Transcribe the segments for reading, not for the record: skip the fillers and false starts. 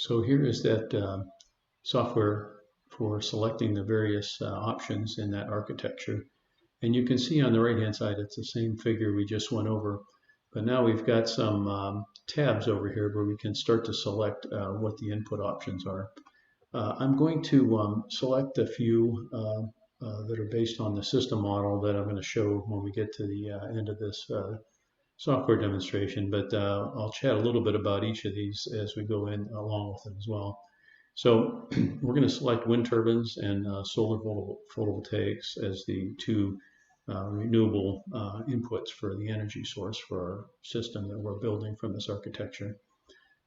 So here is that software for selecting the various options in that architecture. And you can see on the right-hand side, it's the same figure we just went over. But now we've got some tabs over here where we can start to select what the input options are. I'm going to select a few that are based on the system model that I'm going to show when we get to the end of this software demonstration, but I'll chat a little bit about each of these as we go in along with them as well. So we're going to select wind turbines and solar photovoltaics as the two renewable inputs for the energy source for our system that we're building from this architecture.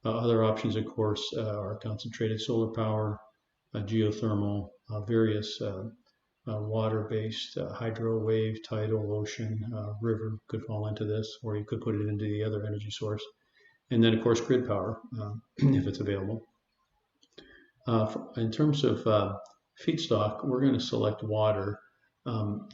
Other options, of course, are concentrated solar power, geothermal, various water-based hydro, wave, tidal, ocean, river could fall into this, or you could put it into the other energy source. And then, of course, grid power, if it's available. In terms of feedstock, we're going to select water.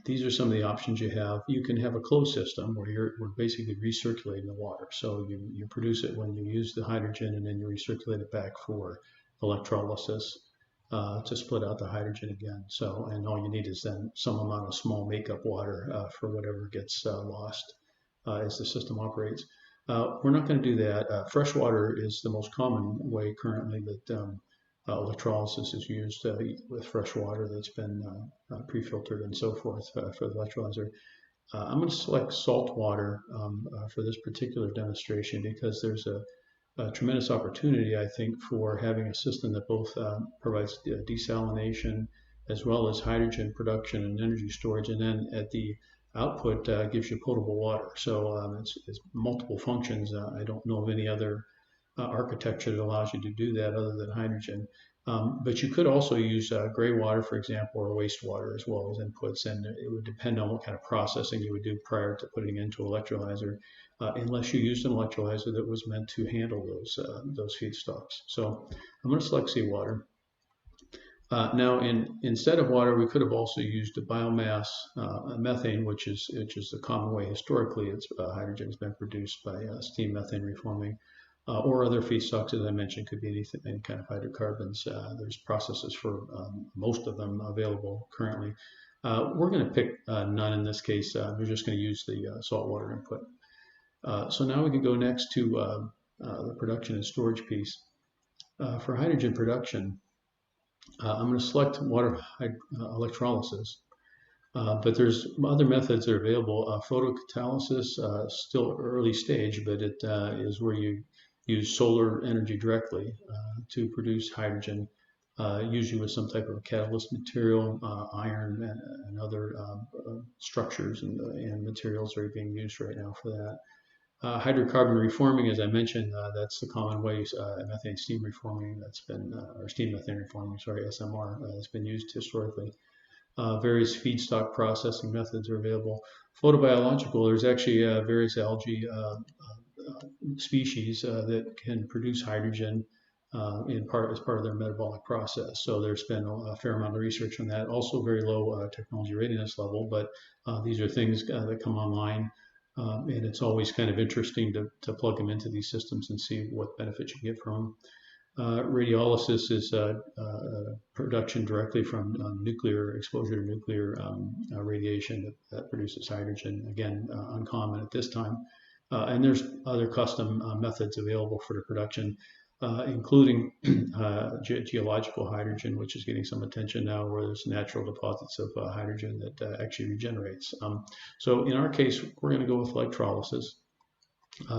These are some of the options you have. You can have a closed system where we're basically recirculating the water. So you produce it when you use the hydrogen, and then you recirculate it back for electrolysis to split out the hydrogen again. So, and all you need is then some amount of small makeup water for whatever gets lost as the system operates. We're not going to do that. Fresh water is the most common way currently that electrolysis is used with fresh water that's been pre-filtered and so forth for the electrolyzer. I'm going to select salt water for this particular demonstration because there's a tremendous opportunity, I think, for having a system that both provides desalination as well as hydrogen production and energy storage, and then at the output gives you potable water. So it's multiple functions. I don't know of any other architecture that allows you to do that other than hydrogen. But you could also use gray water, for example, or wastewater as well as inputs, and it would depend on what kind of processing you would do prior to putting it into electrolyzer, unless you used an electrolyzer that was meant to handle those feedstocks. So I'm going to select seawater. Now, instead of water, we could have also used a biomass, methane, which is the common way historically. Hydrogen has been produced by steam methane reforming. Or other feedstocks, as I mentioned, could be any kind of hydrocarbons. There's processes for most of them available currently. We're going to pick none in this case. We're just going to use the saltwater input. So now we can go next to the production and storage piece. For hydrogen production, I'm going to select water electrolysis. But there's other methods that are available. Photocatalysis, still early stage, but it is where you use solar energy directly to produce hydrogen, usually with some type of catalyst material, iron and other structures and materials are being used right now for that. Hydrocarbon reforming, as I mentioned, that's the common way. Methane steam reforming, that's been, or steam methane reforming, sorry, SMR, has been used historically. Various feedstock processing methods are available. Photobiological, there's actually various algae species that can produce hydrogen as part of their metabolic process. So there's been a fair amount of research on that. Also very low technology readiness level, but these are things that come online. And it's always kind of interesting to plug them into these systems and see what benefits you get from them. Radiolysis is production directly from nuclear exposure to nuclear radiation that produces hydrogen. Again, uncommon at this time. And there's other custom methods available for the production, including geological hydrogen, which is getting some attention now, where there's natural deposits of hydrogen that actually regenerates. So in our case, we're going to go with electrolysis.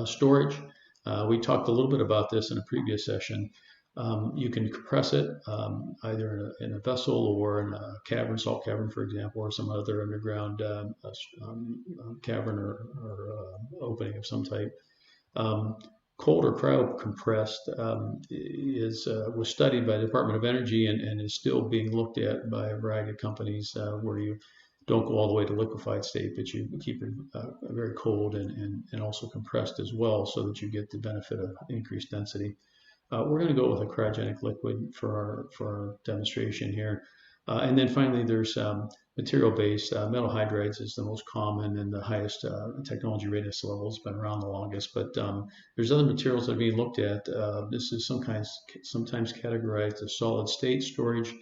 Storage, we talked a little bit about this in a previous session. You can compress it either in a vessel or in a cavern, salt cavern, for example, or some other underground cavern or opening of some type. Cold or cryo-compressed was studied by the Department of Energy and is still being looked at by a variety of companies where you don't go all the way to liquefied state, but you keep it very cold and also compressed as well so that you get the benefit of increased density. We're going to go with a cryogenic liquid for our demonstration here. And then finally, there's material-based. Metal hydrides is the most common and the highest technology readiness levels, been around the longest. But there's other materials that are being looked at. This is sometimes categorized as solid state storage.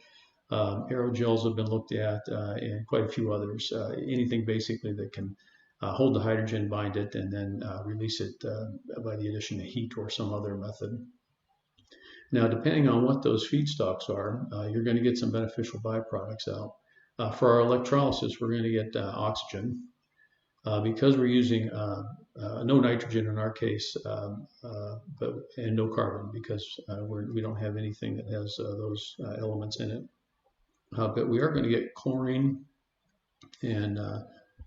Aerogels have been looked at, and quite a few others. Anything basically that can hold the hydrogen, bind it, and then release it by the addition of heat or some other method. Now, depending on what those feedstocks are, you're going to get some beneficial byproducts out. For our electrolysis, we're going to get oxygen. Because we're using no nitrogen in our case, and no carbon, because we don't have anything that has those elements in it. But we are going to get chlorine and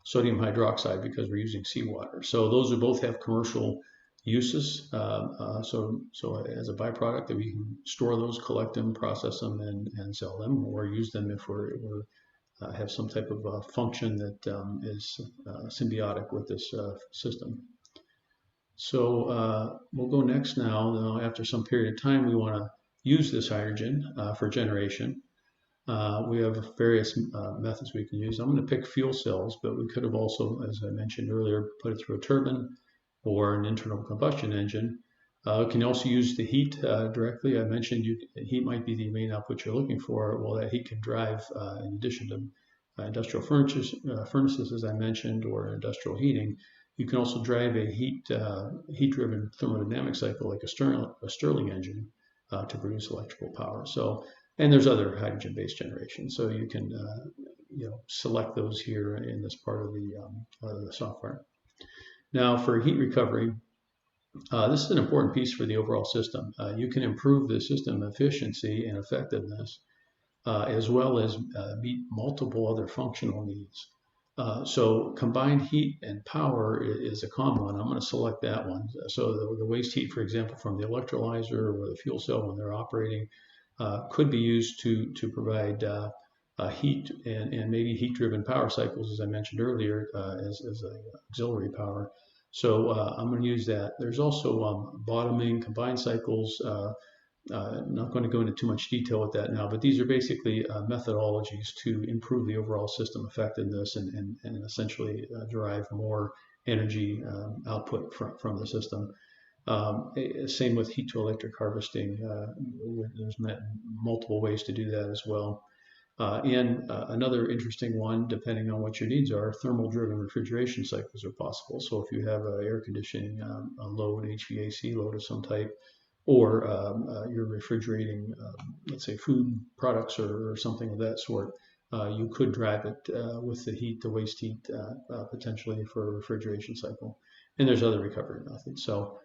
sodium hydroxide because we're using seawater. So those will both have commercial uses. So as a byproduct, that we can store those, collect them, process them, and sell them, or use them if we have some type of function that is symbiotic with this system. So we'll go next now. After some period of time, we want to use this hydrogen for generation. We have various methods we can use. I'm going to pick fuel cells, but we could have also, as I mentioned earlier, put it through a turbine or an internal combustion engine. You can also use the heat directly. I mentioned heat might be the main output you're looking for. Well, that heat can drive, in addition to industrial furnaces, as I mentioned, or industrial heating. You can also drive a heat-driven thermodynamic cycle like a Stirling engine to produce electrical power. And there's other hydrogen-based generation. So you can select those here in this part of the software. Now for heat recovery, this is an important piece for the overall system. You can improve the system efficiency and effectiveness, as well as meet multiple other functional needs. So combined heat and power is a common one. I'm going to select that one. So the waste heat, for example, from the electrolyzer or the fuel cell when they're operating, could be used to provide heat and maybe heat-driven power cycles, as I mentioned earlier, as auxiliary power. So I'm going to use that. There's also bottoming, combined cycles. Not going to go into too much detail with that now, but these are basically methodologies to improve the overall system effectiveness and essentially derive more energy output from the system. Same with heat to electric harvesting. There's multiple ways to do that as well. And another interesting one, depending on what your needs are, thermal driven refrigeration cycles are possible. So if you have an air conditioning load, HVAC load of some type, or you're refrigerating, let's say, food products or something of that sort, you could drive it with the heat, the waste heat, potentially for a refrigeration cycle. And there's other recovery methods. So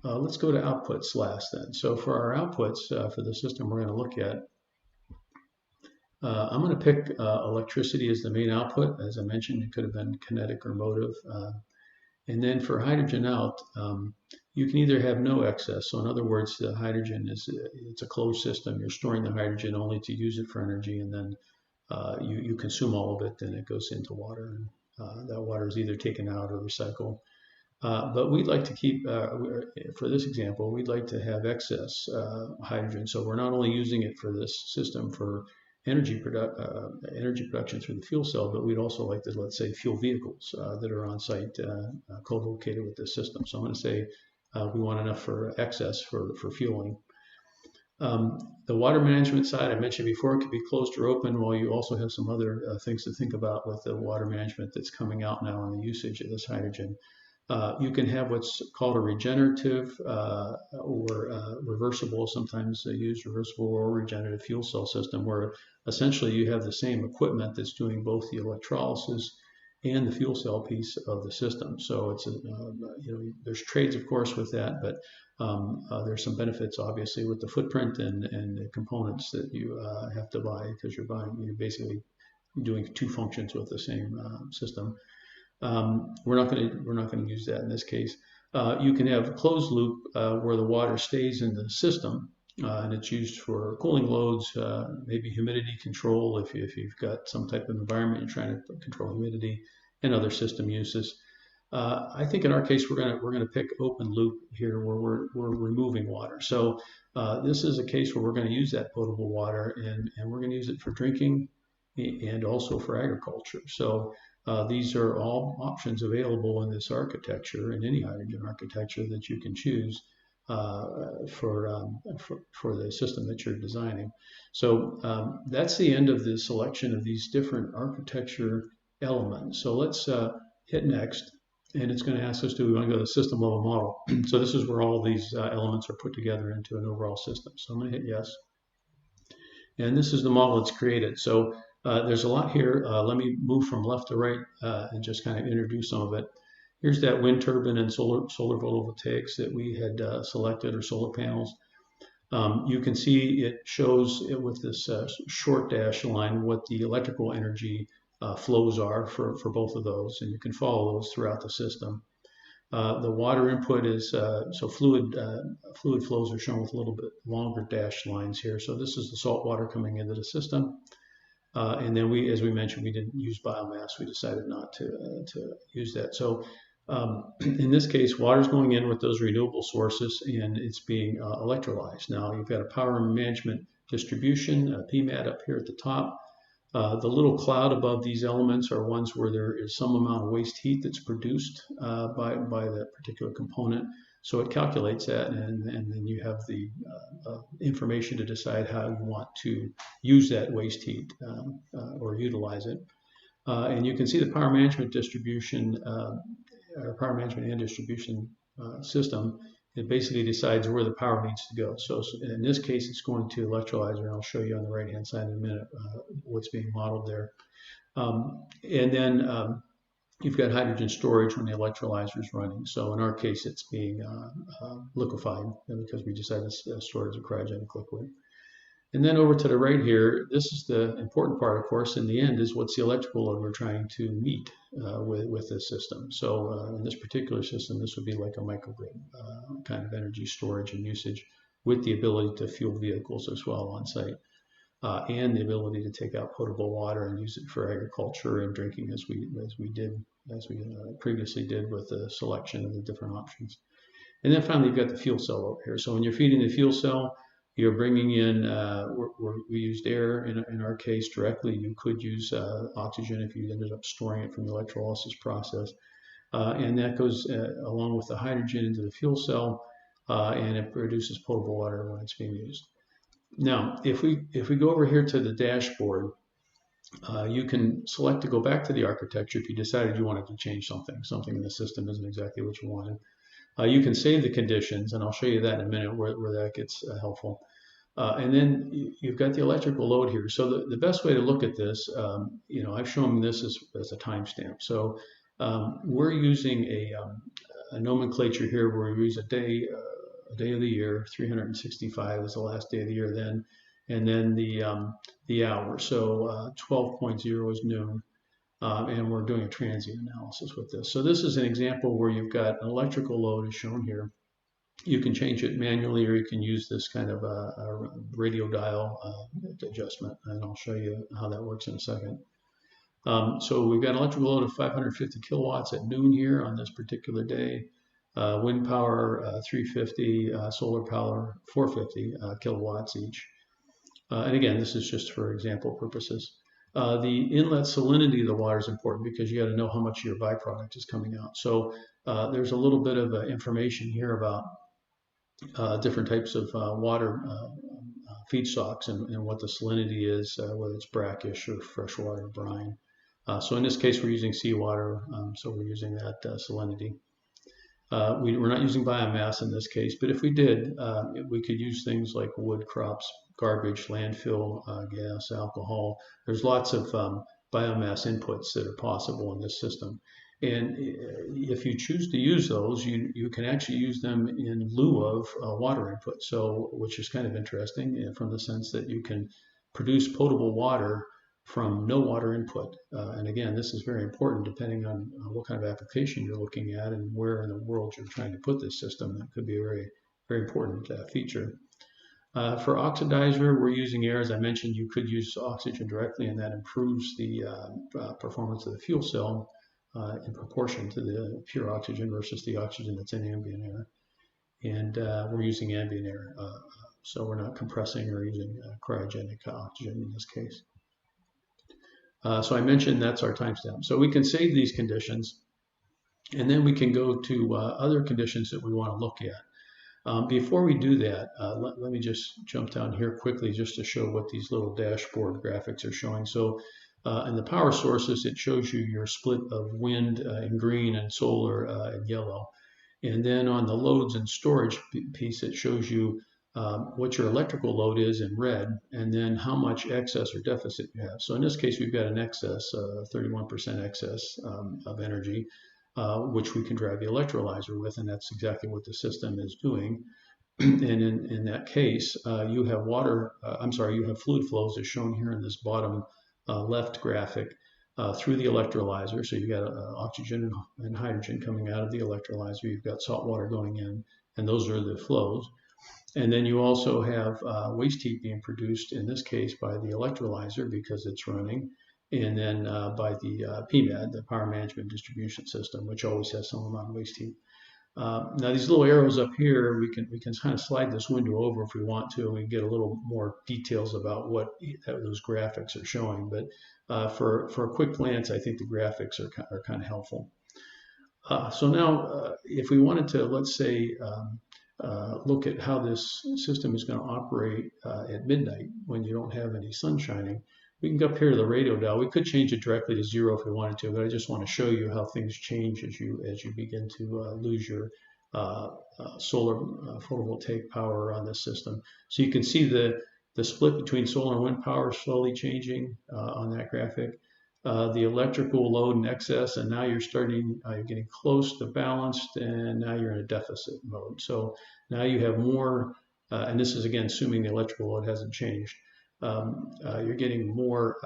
let's go to outputs last then. So for our outputs for the system we're going to look at, I'm going to pick electricity as the main output. As I mentioned, it could have been kinetic or motive. And then for hydrogen out, you can either have no excess. So in other words, the hydrogen it's a closed system. You're storing the hydrogen only to use it for energy, and then you consume all of it, and it goes into water. And that water is either taken out or recycled. But we'd like to keep, for this example, we'd like to have excess hydrogen. So we're not only using it for this system for energy production through the fuel cell, but we'd also like to, let's say, fuel vehicles that are on site co-located with this system. So I'm going to say we want enough for excess for fueling. The water management side, I mentioned before, it could be closed or open, while you also have some other things to think about with the water management that's coming out now and the usage of this hydrogen. You can have what's called a regenerative or reversible, sometimes used reversible or regenerative fuel cell system, where essentially you have the same equipment that's doing both the electrolysis and the fuel cell piece of the system. So it's there's trades, of course, with that, but there's some benefits, obviously, with the footprint and the components that you have to buy, because you're basically doing two functions with the same system. We're not going to use that in this case. You can have a closed loop where the water stays in the system, and it's used for cooling loads, maybe humidity control if you've got some type of environment you're trying to control humidity, and other system uses. I think in our case we're gonna pick open loop here where we're removing water. So this is a case where we're going to use that potable water and we're going to use it for drinking and also for agriculture. So these are all options available in this architecture, in any hydrogen architecture that you can choose for the system that you're designing. So that's the end of the selection of these different architecture elements. So let's hit next. And it's going to ask us, do we want to go to the system level model? So this is where all these elements are put together into an overall system. So I'm going to hit yes. And this is the model it's created. So there's a lot here. Let me move from left to right and just kind of introduce some of it. Here's that wind turbine and solar photovoltaics that we had selected, or solar panels. You can see it shows it with this short dash line what the electrical energy flows are for both of those, and you can follow those throughout the system. The water input is, so fluid flows are shown with a little bit longer dashed lines here. So this is the salt water coming into the system. And then as we mentioned, we didn't use biomass. We decided not to use that. So in this case, water is going in with those renewable sources and it's being electrolyzed. Now you've got a power management distribution, a PMAD up here at the top. The little cloud above these elements are ones where there is some amount of waste heat that's produced by that particular component. So it calculates that, and then you have the information to decide how you want to use that waste heat or utilize it. And you can see the power management distribution, or power management and distribution system. It basically decides where the power needs to go. So in this case, it's going to electrolyzer, and I'll show you on the right-hand side in a minute what's being modeled there. And then you've got hydrogen storage when the electrolyzer is running. So in our case, it's being liquefied because we decided to store it as a cryogenic liquid. And then over to the right here, this is the important part, of course, in the end, is what's the electrical load we're trying to meet with this system. So in this particular system, this would be like a microgrid kind of energy storage and usage with the ability to fuel vehicles as well on site, and the ability to take out potable water and use it for agriculture and drinking as we previously did with the selection of the different options. And then finally, you've got the fuel cell over here. So when you're feeding the fuel cell, you're bringing in, we used air in our case directly. You could use oxygen if you ended up storing it from the electrolysis process. And that goes along with the hydrogen into the fuel cell, and it produces potable water when it's being used. Now, if we go over here to the dashboard, you can select to go back to the architecture if you decided you wanted to change something in the system isn't exactly what you wanted. You can save the conditions, and I'll show you that in a minute where that gets helpful. And then you've got the electrical load here. So the best way to look at this, I've shown this as a timestamp. So we're using a nomenclature here where we use a day of the year. 365 is the last day of the year then, and then the hour. So 12.0 is noon. And we're doing a transient analysis with this. So this is an example where you've got an electrical load as shown here. You can change it manually, or you can use this kind of a radio dial adjustment, and I'll show you how that works in a second. So we've got an electrical load of 550 kilowatts at noon here on this particular day. Wind power 350, solar power 450 kilowatts each. And again, this is just for example purposes. The inlet salinity of the water is important because you got to know how much of your byproduct is coming out. So there's a little bit of information here about different types of water feedstocks and what the salinity is, whether it's brackish or freshwater brine. So in this case, we're using seawater, so we're using that salinity. We're not using biomass in this case, but if we did, we could use things like wood, crops, garbage, landfill, gas, alcohol. There's lots of biomass inputs that are possible in this system. And if you choose to use those, you can actually use them in lieu of water input. So, which is kind of interesting from the sense that you can produce potable water from no water input. And again, this is very important depending on what kind of application you're looking at and where in the world you're trying to put this system. That could be a very, very important feature. For oxidizer, we're using air. As I mentioned, you could use oxygen directly, and that improves the performance of the fuel cell. in proportion to the pure oxygen versus the oxygen that's in ambient air. And we're using ambient air, so we're not compressing or using cryogenic oxygen in this case. So I mentioned that's our timestamp. So we can save these conditions, and then we can go to other conditions that we want to look at. Before we do that, let me just jump down here quickly just to show what these little dashboard graphics are showing. So in the power sources, it shows you your split of wind in green and solar in yellow. And then on the loads and storage piece, it shows you what your electrical load is in red, and then how much excess or deficit you have. So in this case, we've got an excess, 31% excess of energy, which we can drive the electrolyzer with, and that's exactly what the system is doing. And in that case, you have you have fluid flows as shown here in this bottom left graphic through the electrolyzer. So you've got oxygen and hydrogen coming out of the electrolyzer. You've got salt water going in, and those are the flows. And then you also have waste heat being produced, in this case by the electrolyzer because it's running, and then by the PMAD, the Power Management Distribution System, which always has some amount of waste heat. Now these little arrows up here, we can kind of slide this window over if we want to, and we get a little more details about what those graphics are showing. But for a quick glance, I think the graphics are kind of helpful. So now, if we wanted to, let's say, look at how this system is going to operate at midnight when you don't have any sun shining, we can go up here to the radio dial. We could change it directly to 0 if we wanted to, but I just want to show you how things change as you begin to lose your solar photovoltaic power on this system. So you can see the split between solar and wind power slowly changing on that graphic. The electrical load and excess, and now you're getting close to balanced, and now you're in a deficit mode. So now you have more, and this is again assuming the electrical load hasn't changed. You're getting more,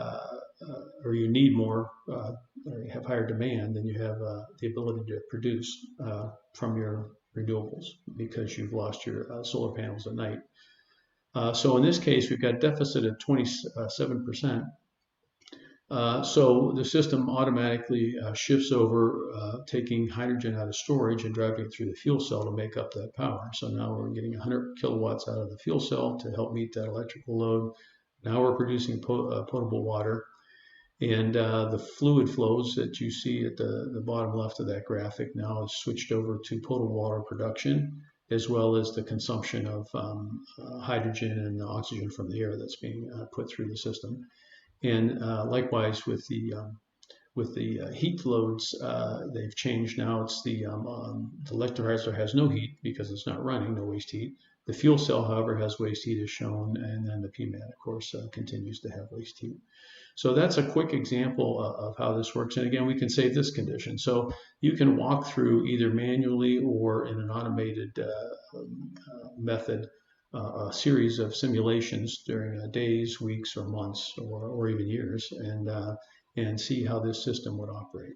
or you need more, or you have higher demand than you have the ability to produce from your renewables because you've lost your solar panels at night. So in this case, we've got a deficit of 27%. So the system automatically shifts over, taking hydrogen out of storage and driving it through the fuel cell to make up that power. So now we're getting 100 kilowatts out of the fuel cell to help meet that electrical load. Now we're producing potable water, and the fluid flows that you see at the bottom left of that graphic now is switched over to potable water production, as well as the consumption of hydrogen and the oxygen from the air that's being put through the system. And likewise with the heat loads, they've changed now. It's the electrolyzer has no heat because it's not running, no waste heat. The fuel cell, however, has waste heat as shown, and then the PMAD, of course, continues to have waste heat. So that's a quick example of how this works. And again, we can save this condition. So you can walk through either manually or in an automated method a series of simulations during days, weeks, or months, or even years, and see how this system would operate.